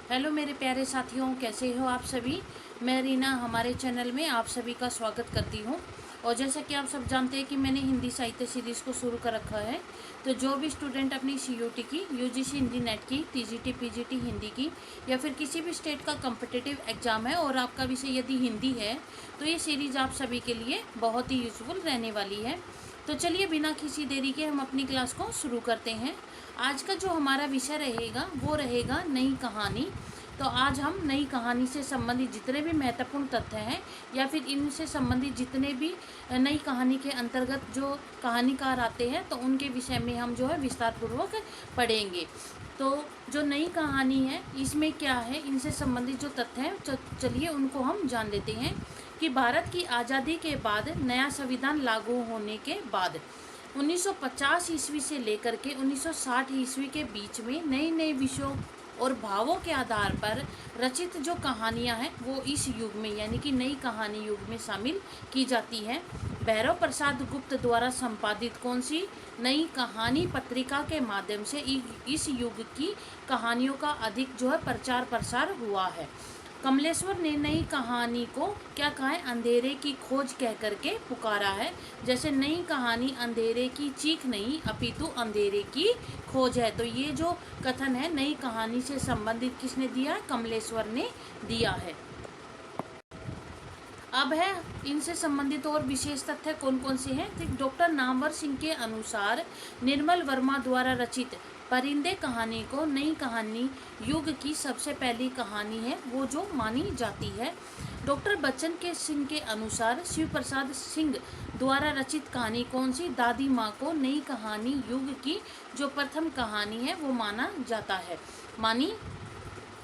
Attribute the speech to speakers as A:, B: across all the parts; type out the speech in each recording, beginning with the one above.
A: Hello मेरे प्यारे साथियों, कैसे हो आप सभी। मैं रीना हमारे चैनल में आप सभी का स्वागत करती हूँ। और जैसा कि आप सब जानते हैं कि मैंने हिंदी साहित्य सीरीज़ को शुरू कर रखा है। तो जो भी स्टूडेंट अपनी सीयूटी की, यूजीसी हिंदी नेट की, टीजीटी पीजीटी हिंदी की या फिर किसी भी स्टेट का कम्पिटिटिव एग्ज़ाम है और आपका विषय यदि हिंदी है, तो ये सीरीज़ आप सभी के लिए बहुत ही यूज़फुल रहने वाली है। तो चलिए बिना किसी देरी के हम अपनी क्लास को शुरू करते हैं। आज का जो हमारा विषय रहेगा वो रहेगा नई कहानी। तो आज हम नई कहानी से संबंधित जितने भी महत्वपूर्ण तथ्य हैं या फिर इनसे संबंधित जितने भी नई कहानी के अंतर्गत जो कहानीकार आते हैं, तो उनके विषय में हम जो है विस्तार पूर्वक पढ़ेंगे। तो जो नई कहानी है इसमें क्या है, इनसे संबंधित जो तथ्य हैं चलिए उनको हम जान लेते हैं। कि भारत की आज़ादी के बाद नया संविधान लागू होने के बाद 1950 ईस्वी से लेकर के 1960 ईस्वी के बीच में नए नए विषयों और भावों के आधार पर रचित जो कहानियां हैं वो इस युग में यानी कि नई कहानी युग में शामिल की जाती है। भैरव प्रसाद गुप्त द्वारा संपादित कौन सी नई कहानी पत्रिका के माध्यम से इस युग की कहानियों का अधिक जो है प्रचार प्रसार हुआ है। कमलेश्वर ने नई कहानी को क्या कहा है, अंधेरे की खोज कह करके पुकारा है। जैसे नई कहानी अंधेरे की चीख नहीं अपितु अंधेरे की खोज है। तो ये जो कथन है नई कहानी से संबंधित किसने दिया है, कमलेश्वर ने दिया है। अब है इनसे संबंधित और विशेष तथ्य कौन कौन से हैं। तो डॉक्टर नामवर सिंह के अनुसार निर्मल वर्मा द्वारा रचित परिंदे कहानी को नई कहानी युग की सबसे पहली कहानी है वो जो मानी जाती है। डॉक्टर बच्चन के सिंह के अनुसार शिव प्रसाद सिंह द्वारा रचित कहानी कौन सी, दादी माँ को नई कहानी युग की जो प्रथम कहानी है वो माना जाता है,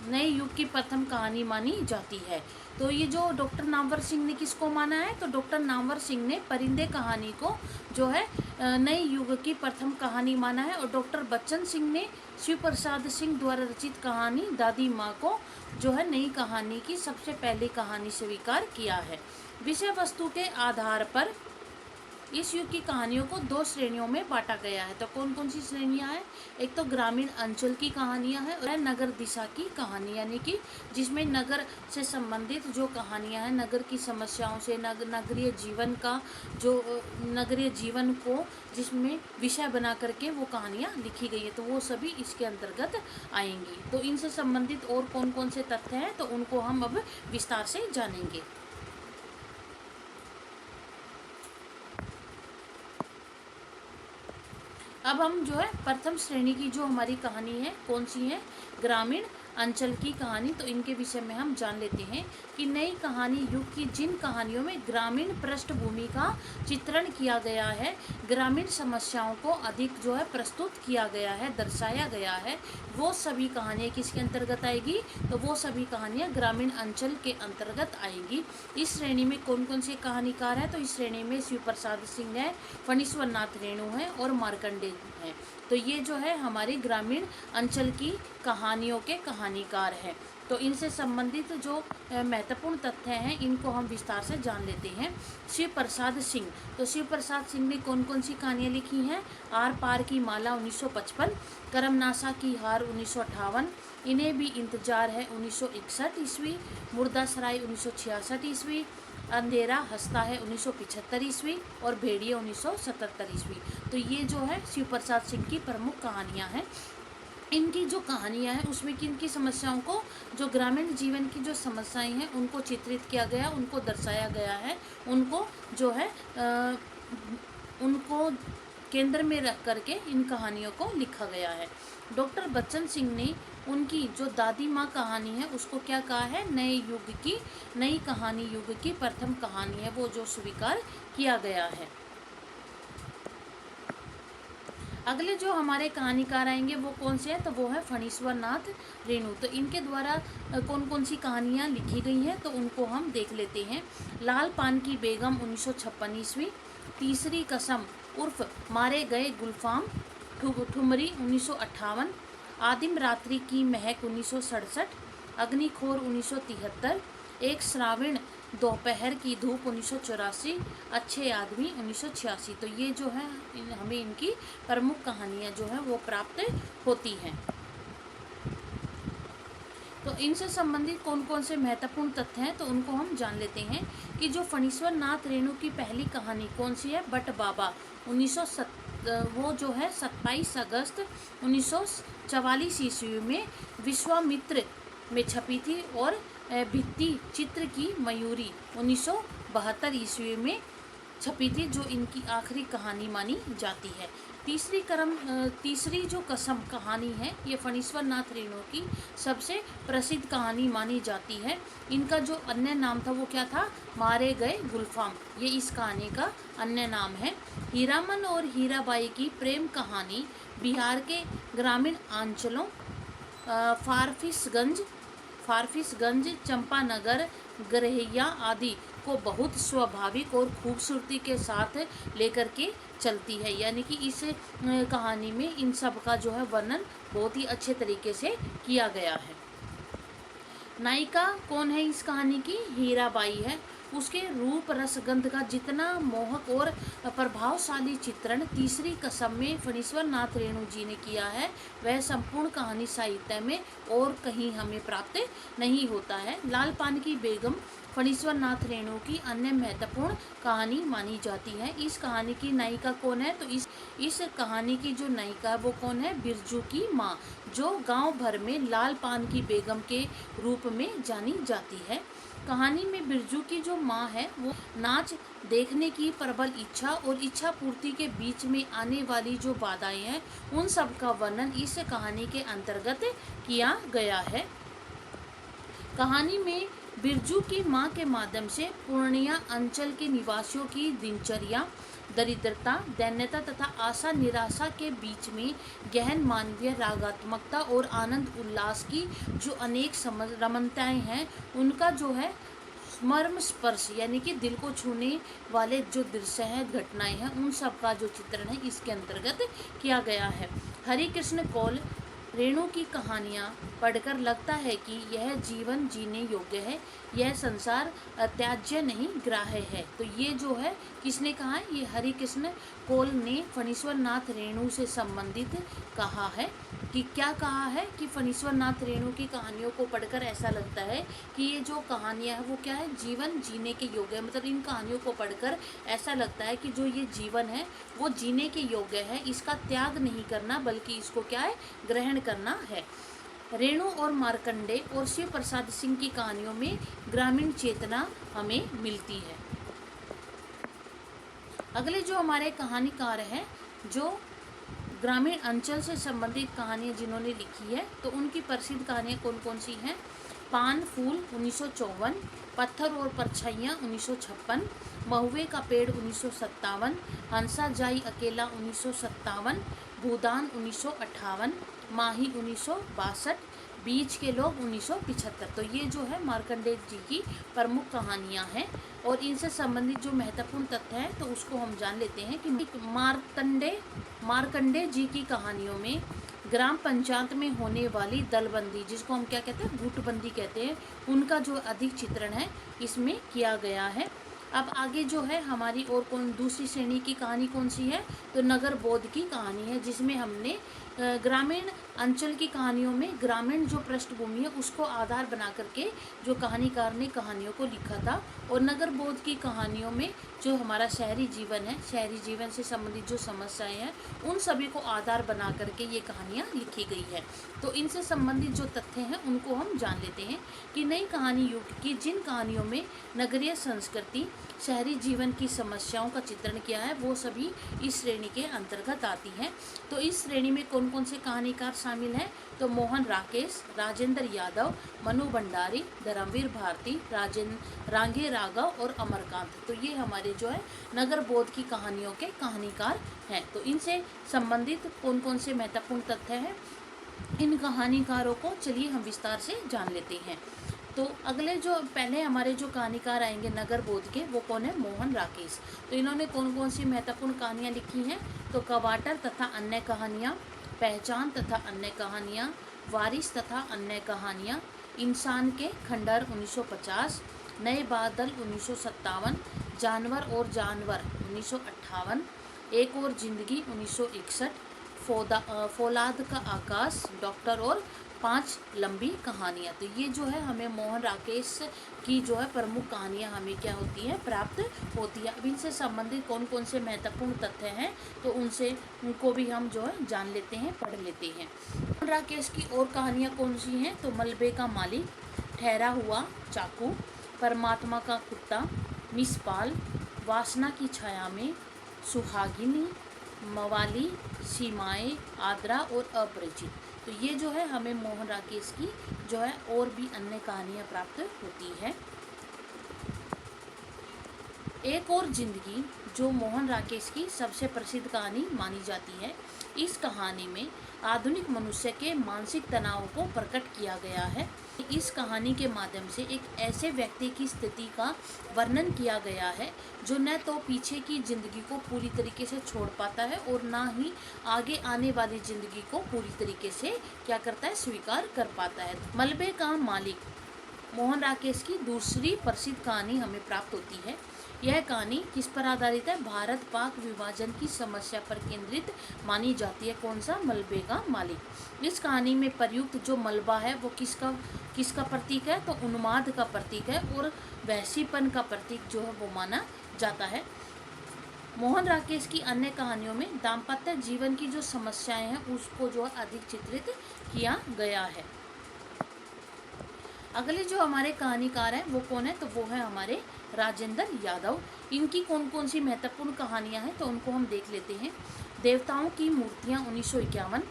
A: नए युग की प्रथम कहानी मानी जाती है। तो ये जो डॉक्टर नामवर सिंह ने किसको माना है, तो डॉक्टर नामवर सिंह ने परिंदे कहानी को जो है नए युग की प्रथम कहानी माना है। और डॉक्टर बच्चन सिंह ने शिव प्रसाद सिंह द्वारा रचित कहानी दादी माँ को जो है नई कहानी की सबसे पहली कहानी स्वीकार किया है। विषय वस्तु के आधार पर इस युग की कहानियों को दो श्रेणियों में बांटा गया है। तो कौन कौन सी श्रेणियां हैं, एक तो ग्रामीण अंचल की कहानियां हैं और नगर दिशा की कहानी, यानी कि जिसमें नगर से संबंधित जो कहानियां हैं, नगर की समस्याओं से नगरीय जीवन का जो नगरीय जीवन को जिसमें विषय बना करके वो कहानियाँ लिखी गई है, तो वो सभी इसके अंतर्गत आएंगी। तो इनसे संबंधित और कौन कौन से तथ्य हैं तो उनको हम अब विस्तार से जानेंगे। अब हम जो है प्रथम श्रेणी की जो हमारी कहानी है कौन सी है, ग्रामीण अंचल की कहानी। तो इनके विषय में हम जान लेते हैं कि नई कहानी युग की जिन कहानियों में ग्रामीण पृष्ठभूमि का चित्रण किया गया है, ग्रामीण समस्याओं को अधिक जो है प्रस्तुत किया गया है, दर्शाया गया है, वो सभी कहानियाँ किसके अंतर्गत आएगी, तो वो सभी कहानियाँ ग्रामीण अंचल के अंतर्गत आएगी। इस श्रेणी में कौन कौन से कहानीकार हैं, तो इस श्रेणी में शिव प्रसाद सिंह है, फणीश्वर नाथ रेणु है और मार्कंडे हैं। तो ये जो है हमारी ग्रामीण अंचल की कहानियों के कहानीकार हैं। तो इनसे संबंधित जो महत्वपूर्ण तथ्य हैं इनको हम विस्तार से जान लेते हैं। शिव प्रसाद सिंह, तो शिव प्रसाद सिंह ने कौन कौन सी कहानियाँ लिखी हैं, आर पार की माला 1955, करमनासा की हार 1958, इन्हें भी इंतजार है 1961 ईस्वी, मुर्दासराय 1966 ईस्वी, अंधेरा हंसता है 1975 ईस्वी और भेड़िया 1977 ईस्वी। तो ये जो है शिव प्रसाद सिंह की प्रमुख कहानियाँ हैं। इनकी जो कहानियाँ हैं उसमें किन की समस्याओं को, जो ग्रामीण जीवन की जो समस्याएं हैं उनको चित्रित किया गया, उनको दर्शाया गया है, उनको जो है उनको केंद्र में रख करके इन कहानियों को लिखा गया है। डॉक्टर बच्चन सिंह ने उनकी जो दादी माँ कहानी है उसको क्या कहा है, नए युग की नई कहानी युग की प्रथम कहानी है वो जो स्वीकार किया गया है। अगले जो हमारे कहानीकार आएंगे वो कौन से हैं, तो वो है फणीश्वर नाथ रेणु। तो इनके द्वारा कौन कौन सी कहानियाँ लिखी गई हैं तो उनको हम देख लेते हैं। लाल पान की बेगम 1956 ईस्वी, तीसरी कसम उर्फ मारे गए गुलफाम ठुमरी 1958, आदिम रात्रि की महक 1967, अग्निखोर 1973, एक श्रावण दोपहर की धूप 1984, अच्छे आदमी 1986। तो ये जो है हमें इनकी प्रमुख कहानियाँ जो है वो प्राप्त होती हैं। तो इनसे संबंधित कौन कौन से महत्वपूर्ण तथ्य हैं तो उनको हम जान लेते हैं कि जो फणीश्वर नाथ रेणु की पहली कहानी कौन सी है, बट बाबा 1907, वो जो है 27 अगस्त 1944 ईस्वी में विश्वामित्र में छपी थी, और भित्ति चित्र की मयूरी 1972 ईस्वी में छपी थी, जो इनकी आखिरी कहानी मानी जाती है। तीसरी जो कसम कहानी है, ये फणीश्वर नाथ रेणु की सबसे प्रसिद्ध कहानी मानी जाती है। इनका जो अन्य नाम था वो क्या था, मारे गए गुलफाम, ये इस कहानी का अन्य नाम है। हीरामन और हीराबाई की प्रेम कहानी बिहार के ग्रामीण अंचलों फारफिसगंज, चंपानगर, गरहिया आदि को बहुत स्वाभाविक और खूबसूरती के साथ लेकर के चलती है। यानी कि इस कहानी में इन सब का जो है वर्णन बहुत ही अच्छे तरीके से किया गया है। नायिका कौन है इस कहानी की, हीराबाई है। उसके रूप रसगंध का जितना मोहक और प्रभावशाली चित्रण तीसरी कसम में फणीश्वर नाथ रेणु जी ने किया है, वह संपूर्ण कहानी साहित्य में और कहीं हमें प्राप्त नहीं होता है। लाल पान की बेगम फणीश्वर नाथ रेणु की अन्य महत्वपूर्ण कहानी मानी जाती है। इस कहानी की नायिका कौन है, तो इस कहानी की जो नायिका है वो कौन है, बिरजू की माँ, जो गांव भर में लाल पान की बेगम के रूप में जानी जाती है। कहानी में बिरजू की जो माँ है वो नाच देखने की प्रबल इच्छा और इच्छा पूर्ति के बीच में आने वाली जो बाधाएं हैं, उन सब का वर्णन इस कहानी के अंतर्गत किया गया है। कहानी में बिरजू की मां के माध्यम से पूर्णिया अंचल के निवासियों की दिनचर्या, दरिद्रता, दैन्यता तथा आशा निराशा के बीच में गहन मानवीय रागात्मकता और आनंद उल्लास की जो अनेक रमणताएं हैं, उनका जो है मर्म स्पर्श यानी कि दिल को छूने वाले जो दृश्य हैं, घटनाएं हैं, उन सब का जो चित्रण है इसके अंतर्गत किया गया है। हरि कृष्ण कौल रेणु की कहानियाँ पढ़कर लगता है कि यह जीवन जीने योग्य है, यह संसार त्याज्य नहीं, ग्राह्य है। तो ये जो है किसने कहा है, ये हरि कृष्ण कौल ने फणीश्वर नाथ रेणु से संबंधित कहा है। कि क्या कहा है कि फणीश्वर नाथ रेणु की कहानियों को पढ़कर ऐसा लगता है कि ये जो कहानियाँ हैं वो क्या है, जीवन जीने के योग्य है। मतलब इन कहानियों को पढ़कर ऐसा लगता है कि जो ये जीवन है वो जीने के योग्य है, इसका त्याग नहीं करना बल्कि इसको क्या है, ग्रहण करना है। रेणु और मार्कंडे और शिव प्रसाद सिंह की कहानियों में ग्रामीण चेतना हमें मिलती है। अगले जो हमारे कहानीकार हैं, जो ग्रामीण अंचल से संबंधित कहानियाँ जिन्होंने लिखी है, तो उनकी प्रसिद्ध कहानियाँ कौन कौन सी हैं। पान फूल 1954, पत्थर और परछाइयाँ 1956, महुए का पेड़ 1957, हंसा जाई अकेला 1957, भूदान 1958, माही 1962, बीच के लोग 1975। तो ये जो है मार्कंडेय जी की प्रमुख कहानियाँ हैं और इनसे संबंधित जो महत्वपूर्ण तथ्य हैं तो उसको हम जान लेते हैं कि मार्कंडेय जी की कहानियों में ग्राम पंचायत में होने वाली दलबंदी, जिसको हम क्या कहते हैं, गुटबंदी कहते हैं, उनका जो अधिक चित्रण है इसमें किया गया है। अब आगे जो है हमारी और दूसरी श्रेणी की कहानी कौन सी है, तो नगर बोध की कहानी है, जिसमें हमने ग्रामीण अंचल की कहानियों में ग्रामीण जो पृष्ठभूमि है उसको आधार बना करके जो कहानीकार ने कहानियों को लिखा था, और नगर बोध की कहानियों में जो हमारा शहरी जीवन है, शहरी जीवन से संबंधित जो समस्याएं हैं उन सभी को आधार बना करके ये कहानियाँ लिखी गई है। तो इनसे संबंधित जो तथ्य हैं उनको हम जान लेते हैं कि नई कहानी युग की जिन कहानियों में नगरीय संस्कृति, शहरी जीवन की समस्याओं का चित्रण किया है वो सभी इस श्रेणी के अंतर्गत आती हैं। तो इस श्रेणी में कौन कौन से कहानीकार शामिल हैं, तो मोहन राकेश, राजेंद्र यादव, मनु भंडारी, धर्मवीर भारती, रांगे राघव और अमरकांत। तो ये हमारे जो है नगर बोध की कहानियों के कहानीकार हैं। तो इनसे संबंधित कौन कौन से महत्वपूर्ण तथ्य हैं, इन कहानीकारों को चलिए हम विस्तार से जान लेते हैं। तो अगले जो पहले हमारे जो कहानीकार आएंगे नगर बोध के, वो कौन है, मोहन राकेश। तो इन्होंने कौन कौन सी महत्वपूर्ण कहानियाँ लिखी हैं, तो कवाटर तथा अन्य कहानियाँ, पहचान तथा अन्य कहानियाँ, वारिस तथा अन्य कहानियाँ, इंसान के खंडहर 1950, नए बादल 1957, जानवर और जानवर 1958, एक और जिंदगी 1961, फौलाद का आकाश, डॉक्टर और 5 लंबी कहानियाँ। तो ये जो है हमें मोहन राकेश की जो है प्रमुख कहानियाँ हमें क्या होती है, प्राप्त होती है। अब इनसे संबंधित कौन कौन से महत्वपूर्ण तथ्य हैं तो उनको भी हम जो है जान लेते हैं, पढ़ लेते हैं। मोहन राकेश की और कहानियाँ कौन सी हैं तो मलबे का मालिक, ठहरा हुआ चाकू, परमात्मा का कुत्ता, मिस पाल, वासना की छाया में, सुहागिनी, मवाली, सीमाएं, आद्रा और अपरिचित। तो ये जो है हमें मोहन राकेश की जो है और भी अन्य कहानियाँ प्राप्त होती है। एक और जिंदगी जो मोहन राकेश की सबसे प्रसिद्ध कहानी मानी जाती है। इस कहानी में आधुनिक मनुष्य के मानसिक तनाव को प्रकट किया गया है। इस कहानी के माध्यम से एक ऐसे व्यक्ति की स्थिति का वर्णन किया गया है जो न तो पीछे की जिंदगी को पूरी तरीके से छोड़ पाता है और ना ही आगे आने वाली जिंदगी को पूरी तरीके से क्या करता है, स्वीकार कर पाता है। मलबे का मालिक मोहन राकेश की दूसरी प्रसिद्ध कहानी हमें प्राप्त होती है। यह कहानी किस पर आधारित है, भारत पाक विभाजन की समस्या पर केंद्रित मानी जाती है। कौन सा, मलबे का मालिक। इस कहानी में प्रयुक्त जो मलबा है वो किसका प्रतीक है तो उन्माद का प्रतीक है और वहसीपन का प्रतीक जो है वो माना जाता है। मोहन राकेश की अन्य कहानियों में दाम्पत्य जीवन की जो समस्याएं हैं उसको जो अधिक चित्रित किया गया है। अगले जो हमारे कहानीकार हैं वो कौन है तो वो है हमारे राजेंद्र यादव। इनकी कौन कौन सी महत्वपूर्ण कहानियां हैं तो उनको हम देख लेते हैं। देवताओं की मूर्तियां 1951,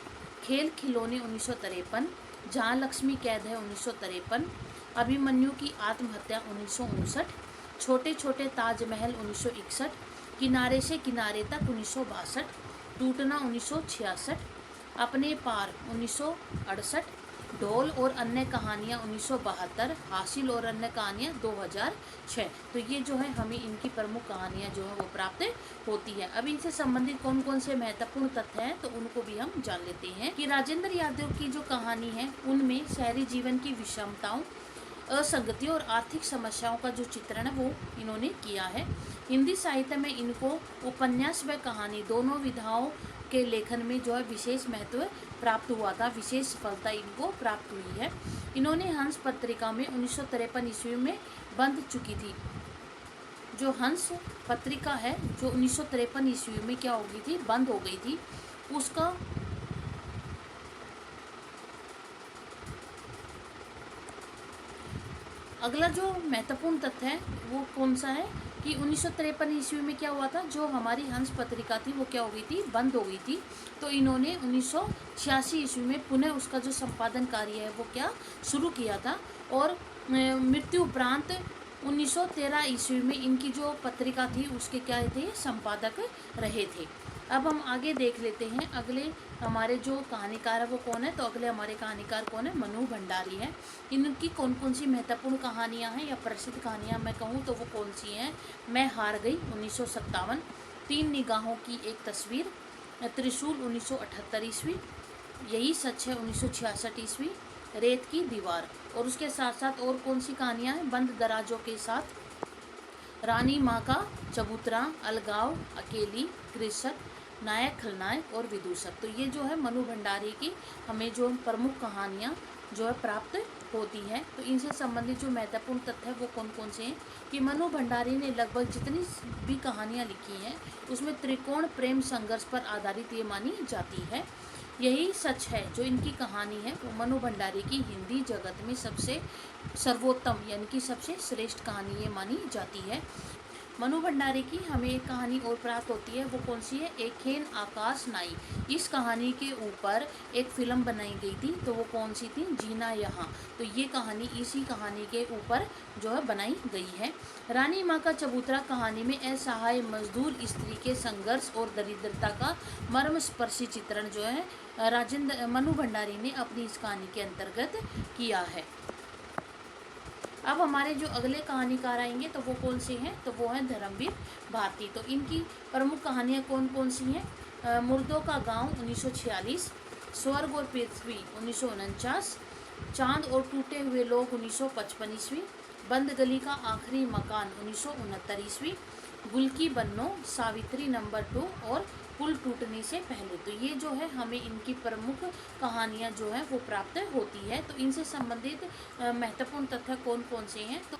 A: खेल खिलौने 1953, जहाँ लक्ष्मी कैद है 1953, अभिमन्यु की आत्महत्या 1959, छोटे छोटे ताजमहल 1961, किनारे से किनारे तक 1962, टूटना 1966, अपने पार 1968, ढोल और अन्य कहानियाँ 1972, हासिल और अन्य कहानियाँ 2006। तो ये जो है हमें इनकी प्रमुख कहानियाँ जो है वो प्राप्त होती है। अब इनसे संबंधित कौन कौन से महत्वपूर्ण तथ्य हैं तो उनको भी हम जान लेते हैं कि राजेंद्र यादव की जो कहानी है उनमें शहरी जीवन की विषमताओं, असंगति और आर्थिक समस्याओं का जो चित्रण है वो इन्होंने किया है। हिंदी साहित्य में इनको उपन्यास व कहानी दोनों विधाओं के लेखन में जो है विशेष महत्व प्राप्त हुआ था, विशेष सफलता इनको प्राप्त हुई है। इन्होंने हंस पत्रिका में 1953 ईस्वी में बंद चुकी थी। जो हंस पत्रिका है जो 1953 ईस्वी में क्या हो गई थी, बंद हो गई थी। उसका अगला जो महत्वपूर्ण तथ्य है वो कौन सा है कि 1953 ईस्वी में क्या हुआ था, जो हमारी हंस पत्रिका थी वो क्या हो गई थी, बंद हो गई थी। तो इन्होंने 1986 ईस्वी में पुनः उसका जो संपादन कार्य है वो क्या शुरू किया था और मृत्यु उपरांत 1913 ईस्वी में इनकी जो पत्रिका थी उसके क्या थे, संपादक रहे थे। अब हम आगे देख लेते हैं अगले हमारे जो कहानीकार है वो कौन है तो अगले हमारे कहानीकार कौन है, मनु भंडारी है। इनकी कौन कौन सी महत्वपूर्ण कहानियां हैं या प्रसिद्ध कहानियां मैं कहूँ तो वो कौन सी हैं, मैं हार गई 1957, तीन निगाहों की एक तस्वीर, त्रिशूल 1978 ईस्वी, यही सच है 1966 ईस्वी, रेत की दीवार। और उसके साथ साथ और कौन सी कहानियाँ हैं, बंद दराजों के साथ, रानी माँ का चबूतरा, अलगाव, अकेली, कृषक, नायक खलनायक और विदूषक। तो ये जो है मनु भंडारी की हमें जो प्रमुख कहानियाँ जो है प्राप्त होती हैं। तो इनसे संबंधित जो महत्वपूर्ण तथ्य है वो कौन कौन से हैं कि मनु भंडारी ने लगभग जितनी भी कहानियाँ लिखी हैं उसमें त्रिकोण प्रेम संघर्ष पर आधारित ये मानी जाती है। यही सच है जो इनकी कहानी है वो मनु भंडारी की हिंदी जगत में सबसे सर्वोत्तम यानी कि सबसे श्रेष्ठ कहानी ये मानी जाती है। मनु भंडारी की हमें एक कहानी और प्राप्त होती है वो कौन सी है, एक खेन आकाश नाई। इस कहानी के ऊपर एक फिल्म बनाई गई थी तो वो कौन सी थी, जीना यहाँ। तो ये कहानी इसी कहानी के ऊपर जो है बनाई गई है। रानी माँ का चबूतरा कहानी में असहाय मजदूर स्त्री के संघर्ष और दरिद्रता का मर्मस्पर्शी चित्रण जो है मनु भंडारी ने अपनी इस कहानी के अंतर्गत किया है। अब हमारे जो अगले कहानीकार आएंगे तो वो कौन से हैं तो वो हैं धर्मवीर भारती। तो इनकी प्रमुख कहानियाँ कौन कौन सी हैं, मुर्दों का गांव 1946, स्वर्ग और पृथ्वी 1949, चांद और टूटे हुए लोग 1955 ईस्वी, बंद गली का आखिरी मकान 1969 ईस्वी, गुल की बन्नो, सावित्री नंबर 2 और पुल टूटने से पहले। तो ये जो है हमें इनकी प्रमुख कहानियाँ जो है वो प्राप्त होती है। तो इनसे संबंधित महत्वपूर्ण तथ्य कौन कौन से हैं, तो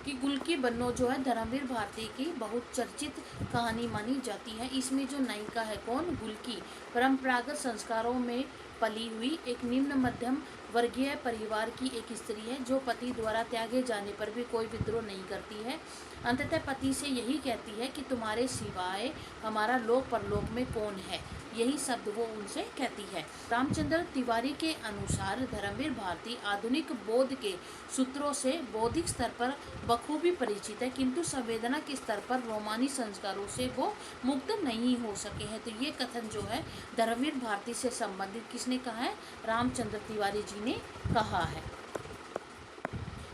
A: कि गुल की बन्नो जो है धर्मवीर भारती की बहुत चर्चित कहानी मानी जाती है। इसमें जो नायिका है कौन, गुल की परंपरागत संस्कारों में पली हुई एक निम्न मध्यम वर्गीय परिवार की एक स्त्री है जो पति द्वारा त्यागे जाने पर भी कोई विद्रोह नहीं करती है। अंततः पति से यही कहती है कि तुम्हारे सिवाय हमारा लोक परलोक में कौन है, यही शब्द वो उनसे कहती है। रामचंद्र तिवारी के अनुसार धर्मवीर भारती आधुनिक बौद्ध के सूत्रों से बौद्धिक स्तर पर बखूबी परिचित है, किंतु संवेदना के स्तर पर रोमानी संस्कारों से वो मुक्त नहीं हो सके हैं। तो ये कथन जो है धर्मवीर भारती से संबंधित किसने कहा है, रामचंद्र तिवारी जी ने कहा है।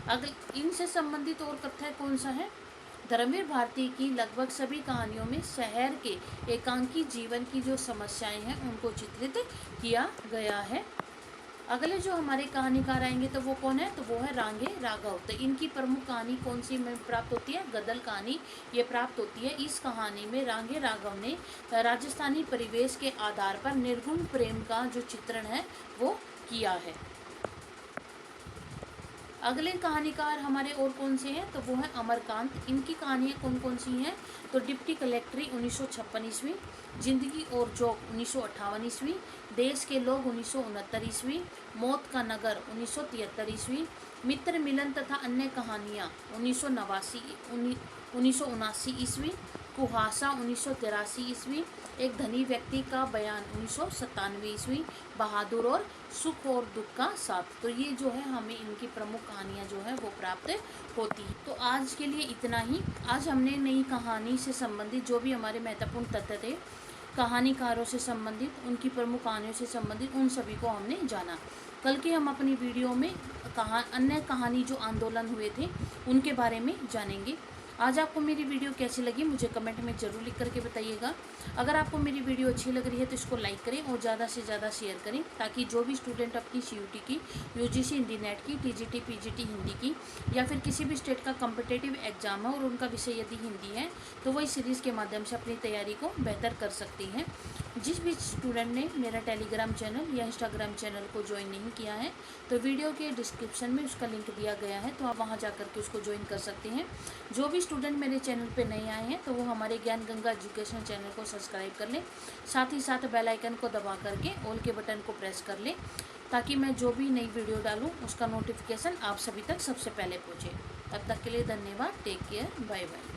A: अगले इनसे संबंधित और कथन कौन सा है, धर्मवीर भारती की लगभग सभी कहानियों में शहर के एकांकी जीवन की जो समस्याएं हैं उनको चित्रित किया गया है। अगले जो हमारे कहानीकार आएंगे तो वो कौन है, तो वो है रांगे राघव। तो इनकी प्रमुख कहानी कौन सी में प्राप्त होती है, गदल कहानी ये प्राप्त होती है। इस कहानी में रांगे राघव ने राजस्थानी परिवेश के आधार पर निर्गुण प्रेम का जो चित्रण है वो किया है। अगले कहानीकार हमारे और कौन से हैं, तो वो है अमरकांत। इनकी कहानियाँ कौन कौन सी हैं, तो डिप्टी कलेक्ट्री 1956 ईस्वी, जिंदगी और जोक 1958 ईस्वी, देश के लोग 1969 ईस्वी, मौत का नगर 1973 ईस्वी, मित्र मिलन तथा अन्य कहानियाँ 1979 ईस्वी, कुहासा 1983 ईस्वी, एक धनी व्यक्ति का बयान 1997 ईस्वी, बहादुर और सुख और दुख का साथ। तो ये जो है हमें इनकी प्रमुख कहानियाँ जो है वो प्राप्त होती है। तो आज के लिए इतना ही। आज हमने नई कहानी से संबंधित जो भी हमारे महत्वपूर्ण तथ्य थे, कहानीकारों से संबंधित, उनकी प्रमुख कहानियों से संबंधित, उन सभी को हमने जाना। कल के हम अपनी वीडियो में अन्य कहानी जो आंदोलन हुए थे उनके बारे में जानेंगे। आज आपको मेरी वीडियो कैसी लगी मुझे कमेंट में ज़रूर लिख करके बताइएगा। अगर आपको मेरी वीडियो अच्छी लग रही है तो इसको लाइक करें और ज़्यादा से ज़्यादा शेयर करें, ताकि जो भी स्टूडेंट अपनी CUT की, UGC हिंदी नेट की, TGT PGT हिंदी की या फिर किसी भी स्टेट का कॉम्पिटिटिव एग्जाम है और उनका विषय यदि हिंदी है तो वो इस सीरीज़ के माध्यम से अपनी तैयारी को बेहतर कर सकती हैं। जिस भी स्टूडेंट ने मेरा टेलीग्राम चैनल या इंस्टाग्राम चैनल को ज्वाइन नहीं किया है तो वीडियो के डिस्क्रिप्शन में उसका लिंक दिया गया है, तो आप वहां जाकर के उसको ज्वाइन कर सकते हैं। जो भी स्टूडेंट मेरे चैनल पे नए आए हैं तो वो हमारे ज्ञान गंगा एजुकेशन चैनल को सब्सक्राइब कर लें, साथ ही साथ बेल आइकन को दबा करके ऑल के बटन को प्रेस कर लें, ताकि मैं जो भी नई वीडियो डालूँ उसका नोटिफिकेशन आप सभी तक सबसे पहले पहुँचे। तब तक के लिए धन्यवाद। Take care, bye bye.